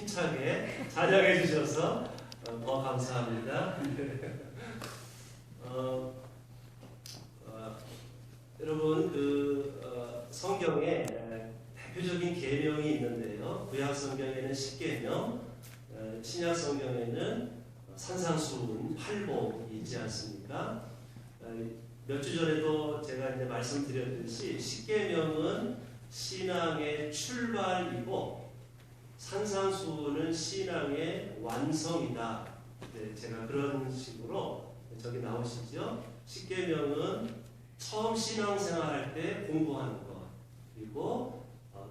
힘차게 찬양해 주셔서 더 감사합니다. 여러분 성경에 대표적인 계명이 있는데요. 구약 성경에는 10계명, 신약 성경에는 산상수훈 8복이 있지 않습니까? 몇 주 전에도 제가 이제 말씀드렸듯이 10계명은 신앙의 출발이고 산상수훈은 신앙의 완성이다. 제가 그런 식으로 저기 나오시죠. 10계명은 처음 신앙생활할 때 공부하는 것, 그리고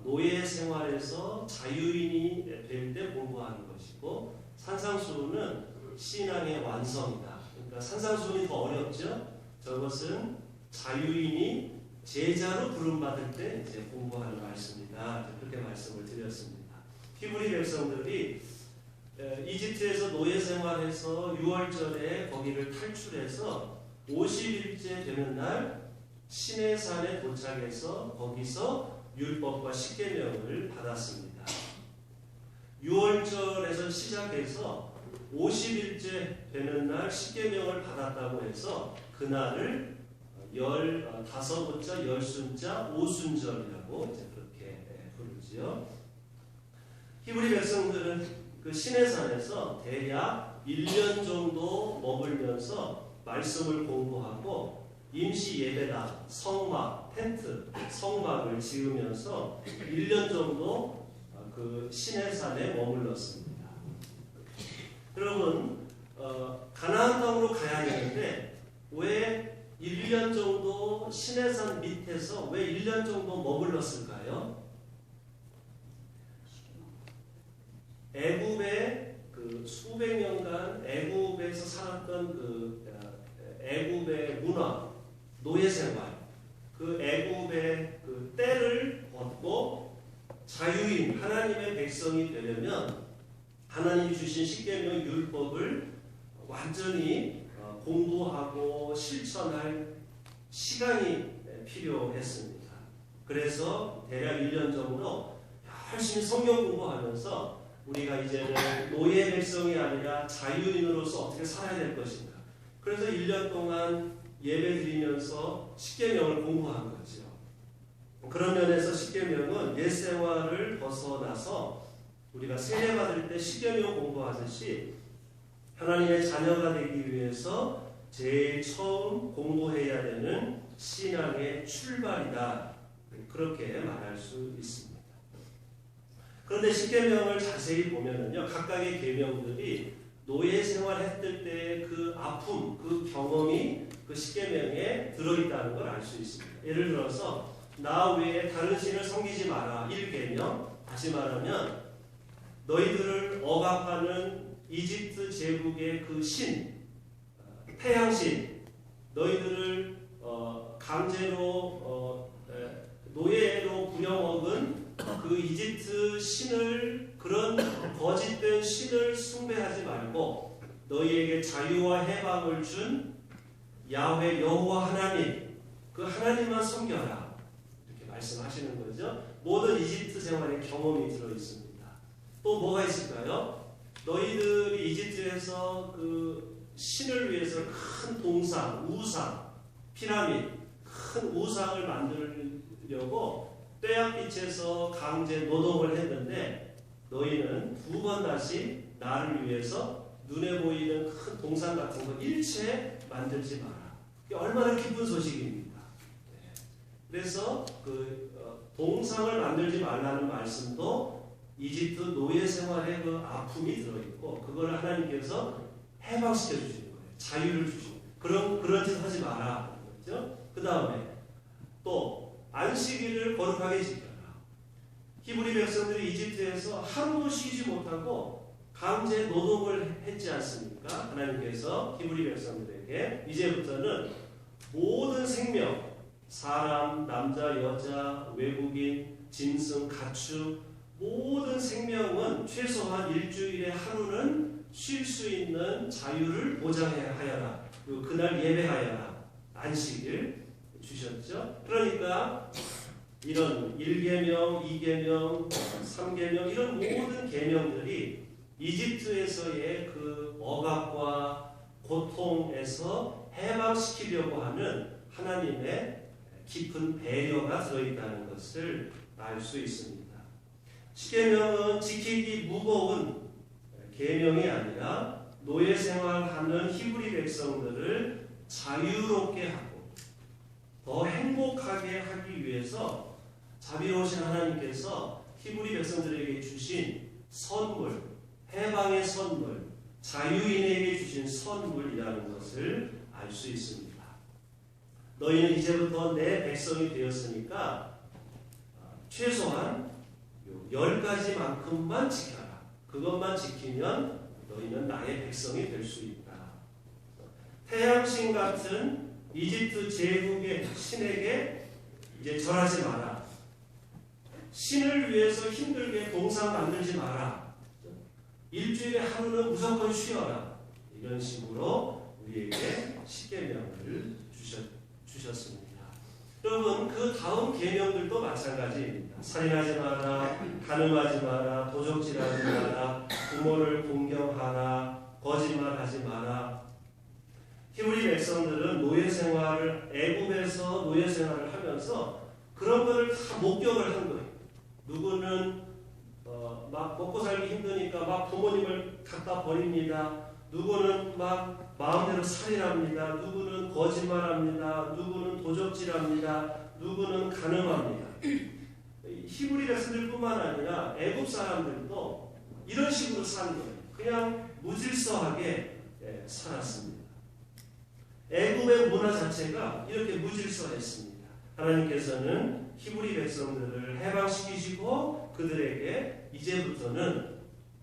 노예 생활에서 자유인이 될 때 공부하는 것이고, 산상수훈은 신앙의 완성이다. 그러니까 산상수훈이 더 어렵죠. 저것은 자유인이 제자로 부름받을 때 이제 공부하는 말씀이다. 그렇게 말씀을 드렸습니다. 히브리 백성들이 이집트에서 노예 생활해서 6월절에 거기를 탈출해서 50일째 되는 날 시내산에 도착해서 거기서 율법과 10계명을 받았습니다. 6월절에서 시작해서 50일째 되는 날 10계명을 받았다고 해서 그날을 15번자, 열순자, 오순절이라고 이제 그렇게 부르지요. 히브리 백성들은 그 시내산에서 대략 1년 정도 머물면서 말씀을 공부하고 임시 예배당, 성막, 텐트, 성막을 지으면서 1년 정도 그 시내산에 머물렀습니다. 여러분, 가나안 땅으로 가야 되는데 왜 1년 정도 시내산 밑에서 왜 1년 정도 머물렀을까요? 애굽의 그 수백 년간 애굽에서 살았던 그 애굽의 문화, 노예 생활, 그 애굽의 그 때를 벗고 자유인 하나님의 백성이 되려면 하나님이 주신 10계명 율법을 완전히 공부하고 실천할 시간이 필요했습니다. 그래서 대략 1년 정도 열심히 성경 공부하면서 우리가 이제는 노예 백성이 아니라 자유인으로서 어떻게 살아야 될 것인가. 그래서 1년 동안 예배 드리면서 10계명을 공부한 거죠. 그런 면에서 10계명은 옛 생활을 벗어나서 우리가 세례받을 때 10계명 공부하듯이 하나님의 자녀가 되기 위해서 제일 처음 공부해야 되는 신앙의 출발이다. 그렇게 말할 수 있습니다. 그런데 10계명을 자세히 보면은요, 각각의 계명들이 노예 생활했을 때 그 아픔, 그 경험이 그 10계명에 들어있다는 걸 알 수 있습니다. 예를 들어서 나 외에 다른 신을 섬기지 마라. 1계명. 다시 말하면 너희들을 억압하는 이집트 제국의 그 신, 태양신, 너희들을 강제로 노예로 부려먹은 그 이집트 신을, 그런 거짓된 신을 숭배하지 말고 너희에게 자유와 해방을 준 야훼 여호와 하나님, 그 하나님만 섬겨라. 이렇게 말씀하시는 거죠. 모든 이집트 생활의 경험이 들어있습니다. 또 뭐가 있을까요? 너희들이 이집트에서 그 신을 위해서 큰 동상, 우상, 피라미드, 큰 우상을 만들려고 떼약빛에서 강제 노동을 했는데 너희는 2번 다시 나를 위해서 눈에 보이는 큰 동상 같은 거 일체 만들지 마라. 그게 얼마나 기쁜 소식입니까? 그래서 그 동상을 만들지 말라는 말씀도 이집트 노예 생활의 그 아픔이 들어있고 그걸 하나님께서 해방시켜 주시는 거예요. 자유를 주시고 그런 짓 하지 마라. 그렇죠? 그 다음에 또 안식일을 거룩하게 지켜라. 히브리 백성들이 이집트에서 하루도 쉬지 못하고 강제 노동을 했지 않습니까? 하나님께서 히브리 백성들에게 이제부터는 모든 생명, 사람, 남자, 여자, 외국인, 짐승, 가축, 모든 생명은 최소한 일주일에 하루는 쉴 수 있는 자유를 보장하여라. 그날 예배하여라. 안식일 주셨죠. 그러니까 이런 1계명, 2계명, 3계명 이런 모든 계명들이 이집트에서의 그 억압과 고통에서 해방시키려고 하는 하나님의 깊은 배려가 들어있다는 것을 알 수 있습니다. 십계명은 지키기 무거운 계명이 아니라 노예 생활하는 히브리 백성들을 자유롭게 하고 더 행복하게 하기 위해서 자비로우신 하나님께서 히브리 백성들에게 주신 선물, 해방의 선물, 자유인에게 주신 선물이라는 것을 알 수 있습니다. 너희는 이제부터 내 백성이 되었으니까 최소한 10가지만큼만 지켜라. 그것만 지키면 너희는 나의 백성이 될 수 있다. 태양신 같은 이집트 제국의 신에게 이제 절하지 마라. 신을 위해서 힘들게 동상 만들지 마라. 일주일에 하루는 무조건 쉬어라. 이런 식으로 우리에게 십계명을 주셨습니다. 여러분, 그 다음 계명들도 마찬가지입니다. 살인하지 마라, 간음하지 마라, 도적질하지 마라, 부모를 공경하라, 거짓말하지 마라. 히브리 백성들은 노예 생활을 애굽에서 노예 생활을 하면서 그런 것을 다 목격을 한 거예요. 누구는 막 먹고 살기 힘드니까 막 부모님을 갖다 버립니다. 누구는 막 마음대로 살인합니다. 누구는 거짓말합니다. 누구는 도적질합니다. 누구는 간음합니다. 히브리 백성들뿐만 아니라 애굽 사람들도 이런 식으로 사는 거예요. 그냥 무질서하게 살았습니다. 애굽의 문화 자체가 이렇게 무질서했습니다. 하나님께서는 히브리 백성들을 해방시키시고 그들에게 이제부터는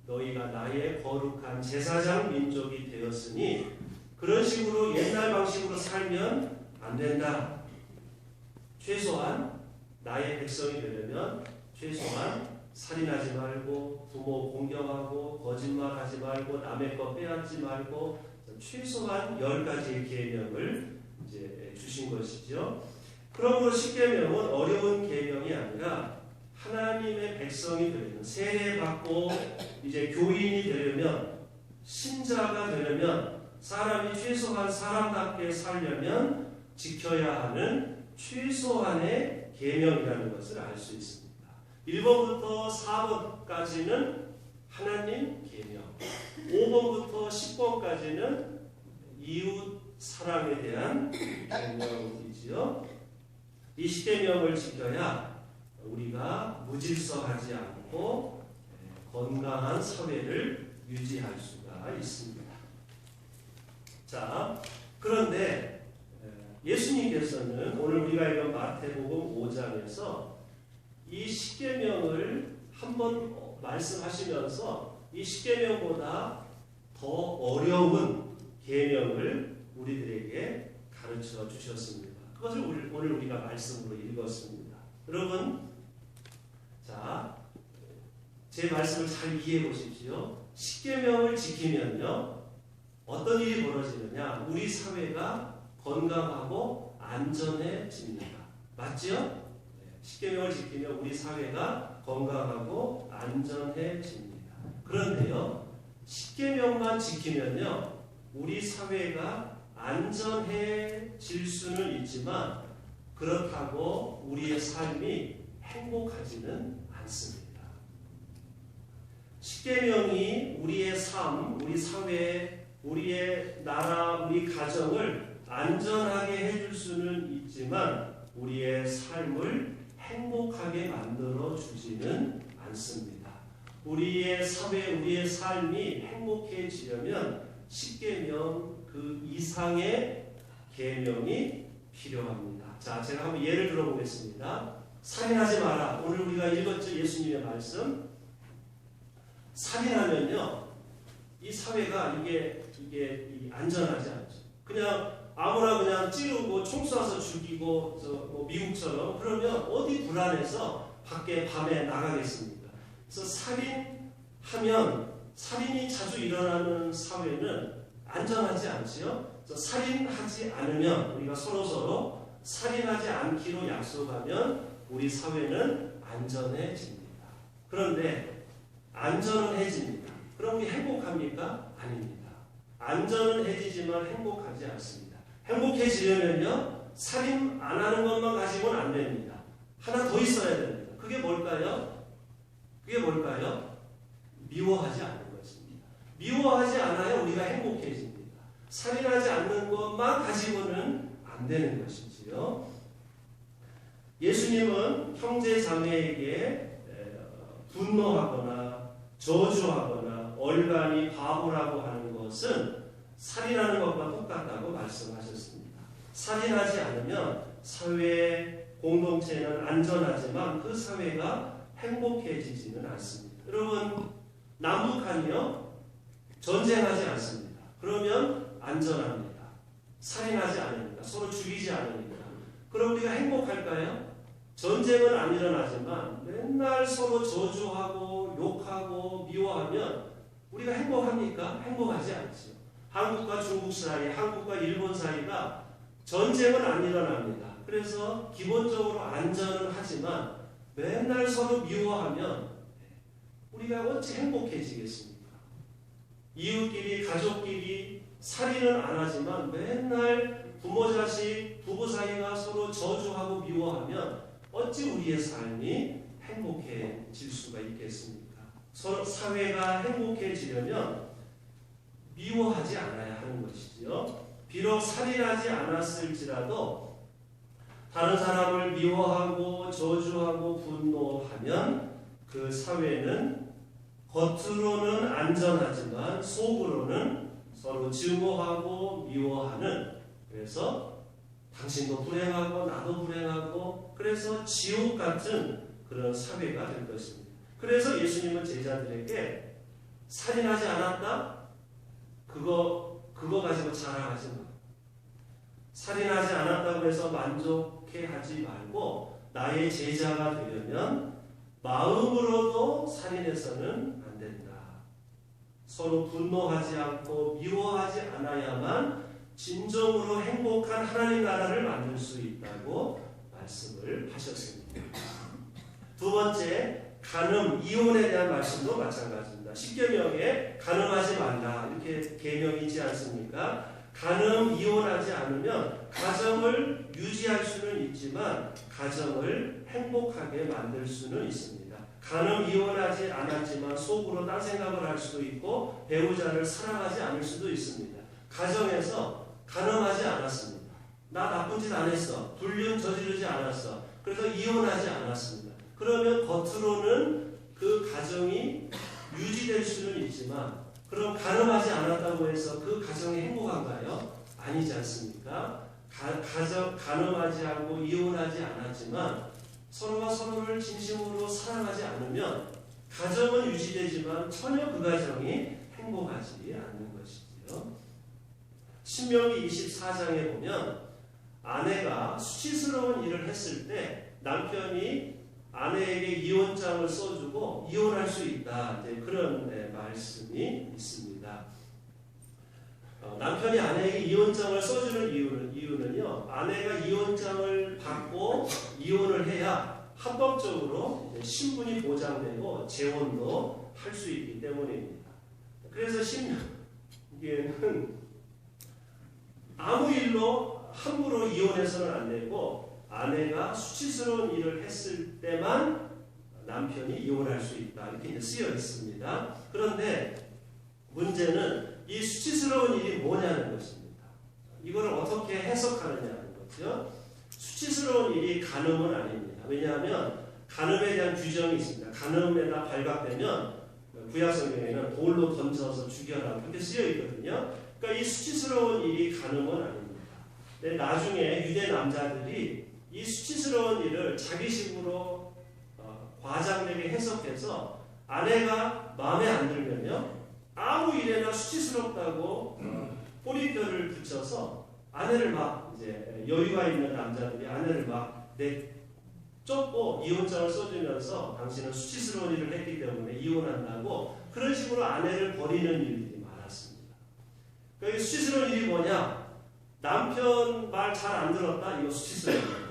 너희가 나의 거룩한 제사장 민족이 되었으니 그런 식으로 옛날 방식으로 살면 안 된다. 최소한 나의 백성이 되려면 최소한 살인하지 말고 부모 공경하고 거짓말하지 말고 남의 것 빼앗지 말고 최소한 10가지의 계명을 이제 주신 것이죠. 그러므로 십계명은 어려운 계명이 아니라 하나님의 백성이 되려면 세례받고 이제 교인이 되려면 신자가 되려면 사람이 최소한 사람답게 살려면 지켜야 하는 최소한의 계명이라는 것을 알 수 있습니다. 1번부터 4번까지는 하나님 계명, 5번부터 10번까지는 이웃 사랑에 대한 계명이지요. 이 십계명을 지켜야 우리가 무질서하지 않고 건강한 사회를 유지할 수가 있습니다. 자, 그런데 예수님께서는 오늘 우리가 읽은 마태복음 5장에서 이 십계명을 한번 말씀하시면서 이 십계명보다 더 어려운 계명을 우리들에게 가르쳐 주셨습니다. 그것을 오늘 우리가 말씀으로 읽었습니다. 여러분, 자, 제 말씀을 잘 이해해 보십시오. 십계명을 지키면요, 어떤 일이 벌어지느냐? 우리 사회가 건강하고 안전해집니다. 맞죠? 십계명을 지키면 우리 사회가 건강하고 안전해집니다. 그런데요, 십계명만 지키면요, 우리 사회가 안전해질 수는 있지만 그렇다고 우리의 삶이 행복하지는 않습니다. 십계명이 우리의 삶, 우리 사회, 우리의 나라, 우리 가정을 안전하게 해줄 수는 있지만 우리의 삶을 행복하게 만들어 주지는 않습니다. 우리의 사회, 우리의 삶이 행복해지려면 십계명 그 이상의 계명이 필요합니다. 자, 제가 한번 예를 들어보겠습니다. 살인하지 마라. 오늘 우리가 읽었죠? 예수님의 말씀. 살인하면요, 이 사회가 이게 안전하지 않죠. 그냥 아무나 그냥 찌르고 총 쏴서 죽이고 뭐 미국처럼 그러면 어디 불안해서 밖에 밤에 나가겠습니까? 그래서 살인하면 살인이 자주 일어나는 사회는 안전하지 않지요. 그래서 살인하지 않으면 우리가 서로 살인하지 않기로 약속하면 우리 사회는 안전해집니다. 그런데 안전은 해집니다. 그럼 우리 행복합니까? 아닙니다. 안전은 해지지만 행복하지 않습니다. 행복해지려면요, 살인 안 하는 것만 가지고는 안 됩니다. 하나 더 있어야 됩니다. 그게 뭘까요? 미워하지 않는 것입니다. 미워하지 않아야 우리가 행복해집니다. 살인하지 않는 것만 가지고는 안 되는 것이지요. 예수님은 형제 자매에게 분노하거나 저주하거나 얼간히 바보라고 하는 것은 살인하는 것과 똑같다고 말씀하셨습니다. 살인하지 않으면 사회 공동체는 안전하지만 그 사회가 행복해지지는 않습니다. 여러분, 남북한이요, 전쟁하지 않습니다. 그러면 안전합니다. 살인하지 않으니까, 서로 죽이지 않으니까. 그럼 우리가 행복할까요? 전쟁은 안 일어나지만 맨날 서로 저주하고 욕하고 미워하면 우리가 행복합니까? 행복하지 않죠. 한국과 중국 사이, 한국과 일본 사이가 전쟁은 안 일어납니다. 그래서 기본적으로 안전은 하지만 맨날 서로 미워하면 우리가 어찌 행복해지겠습니까? 이웃끼리, 가족끼리 살인은 안 하지만 맨날 부모, 자식, 부부 사이가 서로 저주하고 미워하면 어찌 우리의 삶이 행복해질 수가 있겠습니까? 서로 사회가 행복해지려면 미워하지 않아야 하는 것이지요. 비록 살인하지 않았을지라도 다른 사람을 미워하고 저주하고 분노하면 그 사회는 겉으로는 안전하지만 속으로는 서로 증오하고 미워하는, 그래서 당신도 불행하고 나도 불행하고 그래서 지옥 같은 그런 사회가 될 것입니다. 그래서 예수님은 제자들에게 살인하지 않았다? 그거 가지고 자랑하지 마. 살인하지 않았다고 해서 만족해하지 말고 나의 제자가 되려면 마음으로도 살인해서는 안 된다. 서로 분노하지 않고 미워하지 않아야만 진정으로 행복한 하나님 나라를 만들 수 있다고 말씀을 하셨습니다. 두 번째, 간음, 이혼에 대한 말씀도 마찬가지입니다. 십계명에 간음하지 말라 이렇게 계명이 있지 않습니까? 간음, 이혼하지 않으면 가정을 유지할 수는 있지만 가정을 행복하게 만들 수는 있습니다. 간음, 이혼하지 않았지만 속으로 딴 생각을 할 수도 있고 배우자를 사랑하지 않을 수도 있습니다. 가정에서 간음하지 않았습니다. 나 나쁜 짓 안 했어. 불륜 저지르지 않았어. 그래서 이혼하지 않았습니다. 그러면 겉으로는 그 가정이 유지될 수는 있지만 그럼 간음하지 않았다고 해서 그 가정이 행복한가요? 아니지 않습니까? 간음하지 않고 이혼하지 않았지만 서로가 서로를 진심으로 사랑하지 않으면 가정은 유지되지만 전혀 그 가정이 행복하지 않는 것이지요. 신명기 24장에 보면 아내가 수치스러운 일을 했을 때 남편이 아내에게 이혼장을 써주고 이혼할 수 있다. 그런 말씀이 있습니다. 남편이 아내에게 이혼장을 써주는 이유는요. 아내가 이혼장을 받고 이혼을 해야 합법적으로 신분이 보장되고 재혼도 할 수 있기 때문입니다. 그래서 신명기에는 아무 일로 함부로 이혼해서는 안 되고 아내가 수치스러운 일을 했을 때만 남편이 이혼할 수 있다. 이렇게 쓰여 있습니다. 그런데 문제는 이 수치스러운 일이 뭐냐는 것입니다. 이걸 어떻게 해석하느냐는 거죠. 수치스러운 일이 간음은 아닙니다. 왜냐하면 간음에 대한 규정이 있습니다. 간음에다 발각되면 구약성경에는 돌로 던져서 죽여라 그렇게 쓰여 있거든요. 그러니까 이 수치스러운 일이 간음은 아닙니다. 근데 나중에 유대 남자들이 이 수치스러운 일을 자기식으로 과장되게 해석해서 아내가 마음에 안 들면요 아무 일에나 수치스럽다고 꼬리뼈를 붙여서 아내를 막 이제 여유가 있는 남자들이 아내를 막 쫓고 이혼장을 써주면서 당신은 수치스러운 일을 했기 때문에 이혼한다고 그런 식으로 아내를 버리는 일들이 많았습니다. 그러니까 이 수치스러운 일이 뭐냐? 남편 말 잘 안 들었다? 이거 수치스러운 일이다.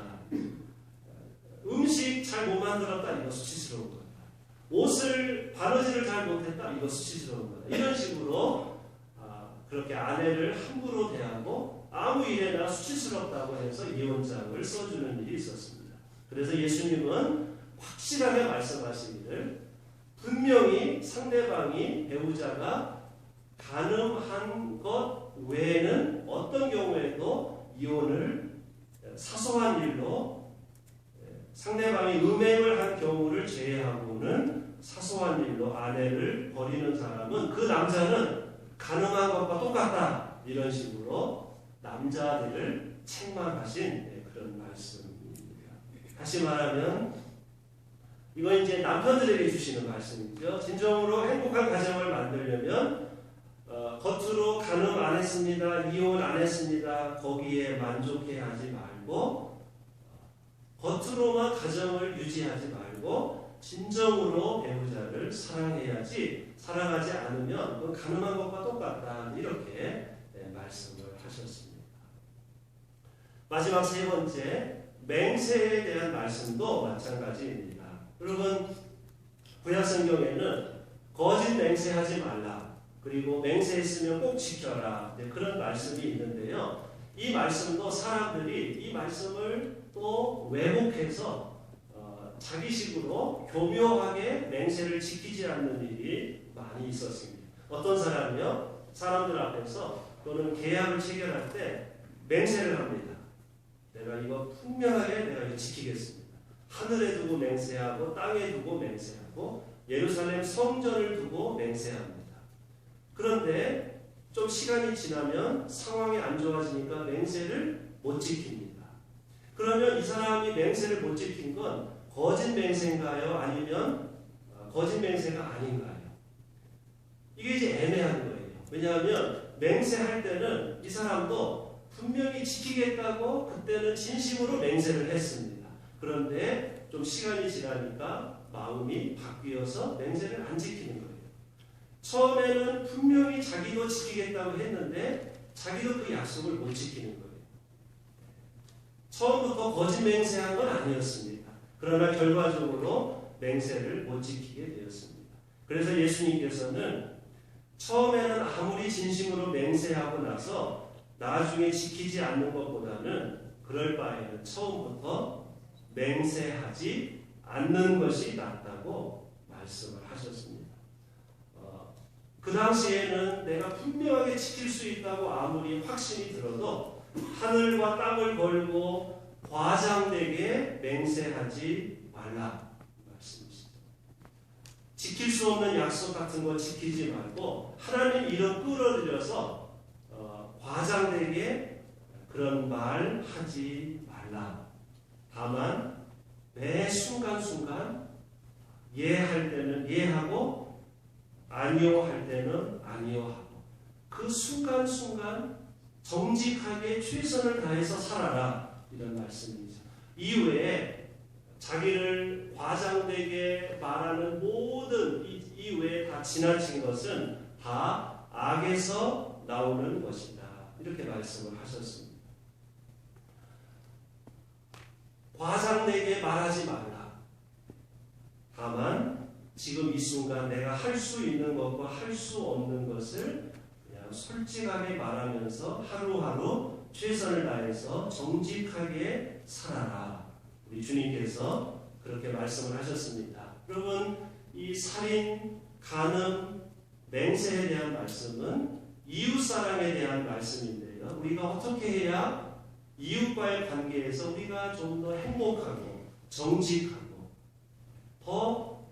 음식 잘 못 만들었다. 이거 수치스러운 거다. 옷을 바느질을 잘 못했다. 이거 수치스러운 거다. 이런 식으로 그렇게 아내를 함부로 대하고 아무 일에나 수치스럽다고 해서 이혼장을 써주는 일이 있었습니다. 그래서 예수님은 확실하게 말씀하시기를 분명히 상대방이 배우자가 가늠한 것 외에는 어떤 경우에도 이혼을 사소한 일로 상대방이 음행을 한 경우를 제외하고는 사소한 일로 아내를 버리는 사람은 그 남자는 가늠한 것과 똑같다. 이런 식으로 남자들을 책망하신 그런 말씀입니다. 다시 말하면 이건 이제 남편들에게 주시는 말씀이죠. 진정으로 행복한 가정을 만들려면 겉으로 가늠 안 했습니다. 이혼 안 했습니다. 거기에 만족해 하지 말고 겉으로만 가정을 유지하지 말고 진정으로 배우자를 사랑해야지 사랑하지 않으면 그건 가늠한 것과 똑같다. 이렇게 말씀을 하셨습니다. 마지막 세 번째 맹세에 대한 말씀도 마찬가지입니다. 여러분 구약 성경에는 거짓 맹세하지 말라. 그리고 맹세했으면 꼭 지켜라. 그런 말씀이 있는데요. 이 말씀도 사람들이 이 말씀을 또 왜곡해서 자기식으로 교묘하게 맹세를 지키지 않는 일이 많이 있었습니다. 어떤 사람이요? 사람들 앞에서 또는 계약을 체결할 때 맹세를 합니다. 내가 이거 분명하게 내가 이거 지키겠습니다. 하늘에 두고 맹세하고 땅에 두고 맹세하고 예루살렘 성전을 두고 맹세합니다. 그런데 좀 시간이 지나면 상황이 안 좋아지니까 맹세를 못 지킵니다. 그러면 이 사람이 맹세를 못 지킨 건 거짓 맹세인가요? 아니면 거짓 맹세가 아닌가요? 이게 이제 애매한 거예요. 왜냐하면 맹세할 때는 이 사람도 분명히 지키겠다고 그때는 진심으로 맹세를 했습니다. 그런데 좀 시간이 지나니까 마음이 바뀌어서 맹세를 안 지키는 거예요. 처음에는 분명히 자기도 지키겠다고 했는데 자기도 그 약속을 못 지키는 거예요. 처음부터 거짓 맹세한 건 아니었습니다. 그러나 결과적으로 맹세를 못 지키게 되었습니다. 그래서 예수님께서는 처음에는 아무리 진심으로 맹세하고 나서 나중에 지키지 않는 것보다는 그럴 바에는 처음부터 맹세하지 않는 것이 낫다고 말씀을 하셨습니다. 그 당시에는 내가 분명하게 지킬 수 있다고 아무리 확신이 들어도 하늘과 땅을 걸고 과장되게 맹세하지 말라 말씀이시죠. 지킬 수 없는 약속 같은 거 지키지 말고 하나님 이름 끌어들여서 과장되게 그런 말 하지 말라. 다만 매 순간순간 예할 때는 예하고 아니요 할 때는 아니요 하고 그 순간순간 정직하게 최선을 다해서 살아라. 이런 말씀이죠. 이후에 자기를 과장되게 말하는 모든 이후에 다 지나친 것은 다 악에서 나오는 것이다. 이렇게 말씀을 하셨습니다. 과장되게 말하지 말라. 다만 지금 이 순간 내가 할 수 있는 것과 할 수 없는 것을 그냥 솔직하게 말하면서 하루하루 최선을 다해서 정직하게 살아라. 우리 주님께서 그렇게 말씀을 하셨습니다. 여러분 이 살인, 간음, 맹세에 대한 말씀은 이웃사랑에 대한 말씀인데요. 우리가 어떻게 해야 이웃과의 관계에서 우리가 좀 더 행복하고 정직하고 더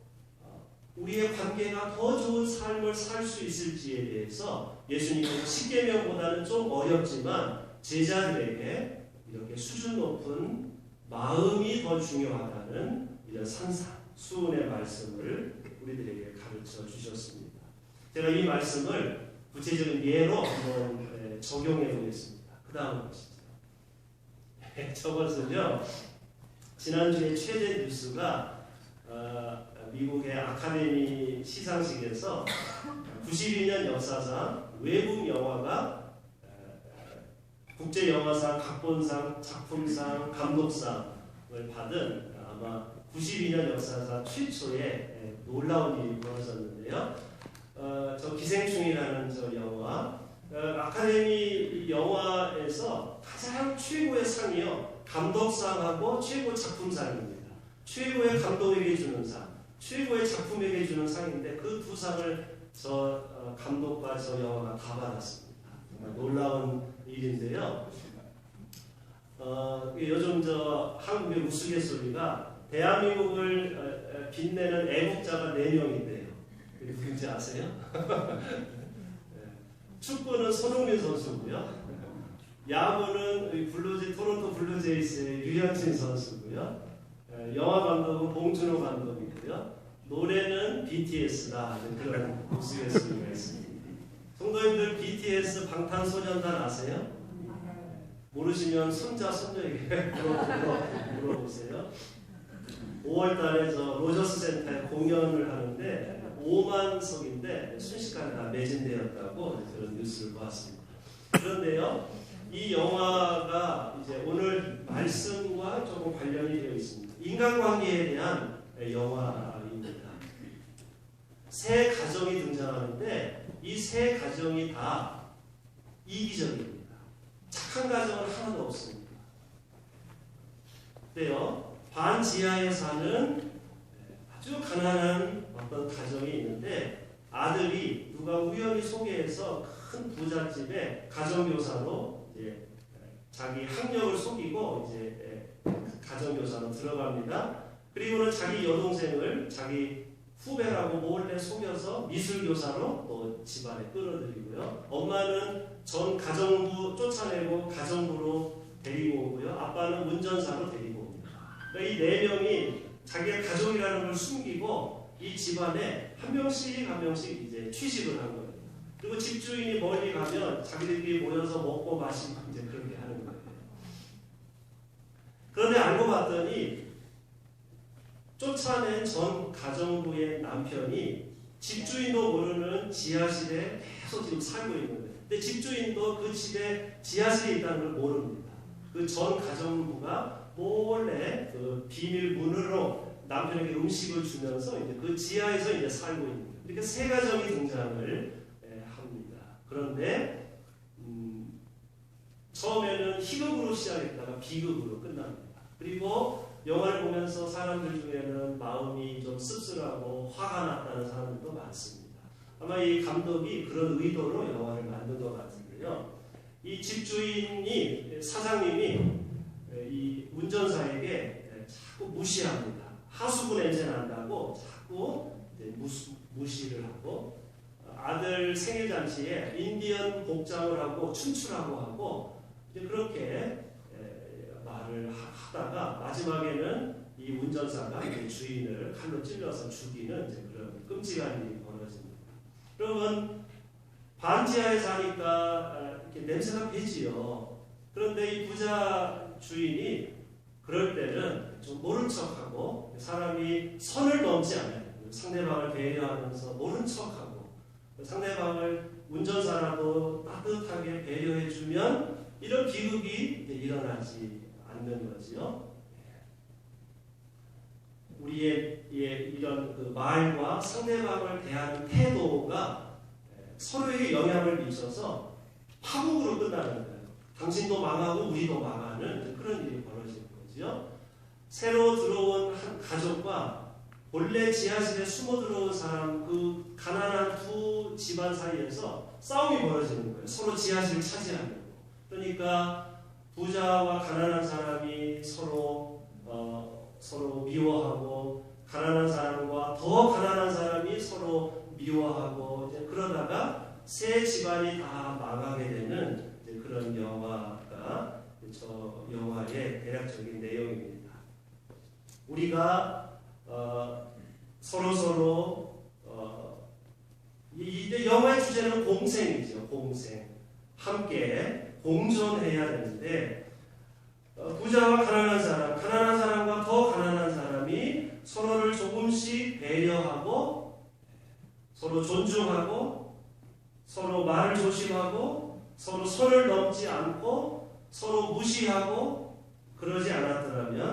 우리의 관계가 더 좋은 삶을 살 수 있을지에 대해서 예수님은 십계명보다는 좀 어렵지만 제자들에게 이렇게 수준 높은 마음이 더 중요하다는 이런 산상, 수훈의 말씀을 우리들에게 가르쳐 주셨습니다. 제가 이 말씀을 구체적인 예로 한번 적용해 보겠습니다. 그 다음 보시죠. 저것은요, 지난주에 최대 뉴스가 미국의 아카데미 시상식에서 92년 역사상 외국 영화가 국제영화상, 각본상, 작품상, 감독상을 받은 아마 92년 역사상 최초의 놀라운 일이 벌어졌는데요. 저 기생충이라는 저 영화, 아카데미 영화에서 가장 최고의 상이요, 감독상하고 최고 작품상입니다. 최고의 감독에게 주는 상, 최고의 작품에게 주는 상인데 그 두 상을 저 감독과 저 영화가 다 받았습니다. 정말 놀라운 일인데요. 요즘 저 한국의 우스갯소리가 대한민국을 빛내는 애국자가 4명인데요. 누군지 아세요? 축구는 손흥민 선수고요. 야구는 토론토 블루제이스의 류현진 선수고요. 영화 감독은 봉준호 감독이고요. 노래는 BTS다. 그런 우스갯소리가 있습니다. 성도님들 BTS 방탄소년단 아세요? 모르시면 손자 손녀에게 물어보세요. 5월달에 저 로저스 센터에 공연을 하는데 5만석인데 순식간에 다 매진되었다고 그런 뉴스를 보았습니다. 그런데요, 이 영화가 이제 오늘 말씀과 조금 관련이 되어 있습니다. 인간관계에 대한 영화입니다. 세 가정이 등장하는데 이 세 가정이 다 이기적입니다. 착한 가정은 하나도 없습니다. 그때요, 반지하에 사는 아주 가난한 어떤 가정이 있는데 아들이 누가 우연히 소개해서 큰 부잣집에 가정교사로 이제 자기 학력을 속이고 이제 가정교사로 들어갑니다. 그리고는 자기 여동생을 자기 후배라고 몰래 속여서 미술교사로 또 집안에 끌어들이고요. 엄마는 전 가정부 쫓아내고 가정부로 데리고 오고요. 아빠는 운전사로 데리고 옵니다. 그러니까 이 4명이 자기가 가족이라는 걸 숨기고 이 집안에 한 명씩 이제 취직을 한 거예요. 그리고 집주인이 멀리 가면 자기들끼리 모여서 먹고 마시고 이제 그렇게 하는 거예요. 그런데 알고 봤더니 쫓아낸 전 가정부의 남편이 집주인도 모르는 지하실에 계속 지금 살고 있는 거예요. 근데 집주인도 그 집에 지하실에 있다는 걸 모릅니다. 그 전 가정부가 몰래 그 비밀 문으로 남편에게 음식을 주면서 이제 그 지하에서 이제 살고 있는 거예요. 이렇게 세 가정이 등장을 합니다. 그런데 처음에는 희극으로 시작했다가 비극으로 끝납니다. 그리고 영화를 보면서 사람들 중에는 마음이 좀 씁쓸하고 화가 났다는 사람들도 많습니다. 아마 이 감독이 그런 의도로 영화를 만든 것 같은데요. 이 집주인이, 사장님이 이 운전사에게 자꾸 무시합니다. 하수구 냄새 난다고 자꾸 무시를 하고, 아들 생일잔치에 인디언 복장을 하고 춤추라고 하고 이제 그렇게 말을 하다가 마지막에는 이 운전사가 주인을 칼로 찔러서 죽이는 이제 그런 끔찍한 일이 벌어집니다. 여러분, 반지하에 사니까 이렇게 냄새가 배지요. 그런데 이 부자 주인이 그럴 때는 좀 모른 척하고, 사람이 선을 넘지 않아요. 상대방을 배려하면서 모른 척하고, 상대방을 운전사라도 따뜻하게 배려해주면 이런 비극이 일어나지 않는 거지요. 우리의 이런 그 말과 상대방을 대하는 태도가 서로에게 영향을 미쳐서 파국으로 끝나는 거예요. 당신도 망하고 우리도 망하는 그런 일이 벌어지는 거지요. 새로 들어온 한 가족과 본래 지하실에 숨어 들어온 사람, 그 가난한 두 집안 사이에서 싸움이 벌어지는 거예요. 서로 지하실을 차지하려고. 그러니까 부자와 가난한 사람이 서로 미워하고, 가난한 사람과 더 가난한 사람이 서로 미워하고, 이제 그러다가 세 집안이 다 망하게 되는 그런 영화가 저 영화의 대략적인 내용입니다. 우리가 서로 이 영화의 주제는 공생이죠. 공생. 함께 공존해야 되는데, 부자와 가난한 사람과 더 가난한 사람이 서로를 조금씩 배려하고, 서로 존중하고, 서로 말을 조심하고, 서로 선을 넘지 않고, 서로 무시하고, 그러지 않았더라면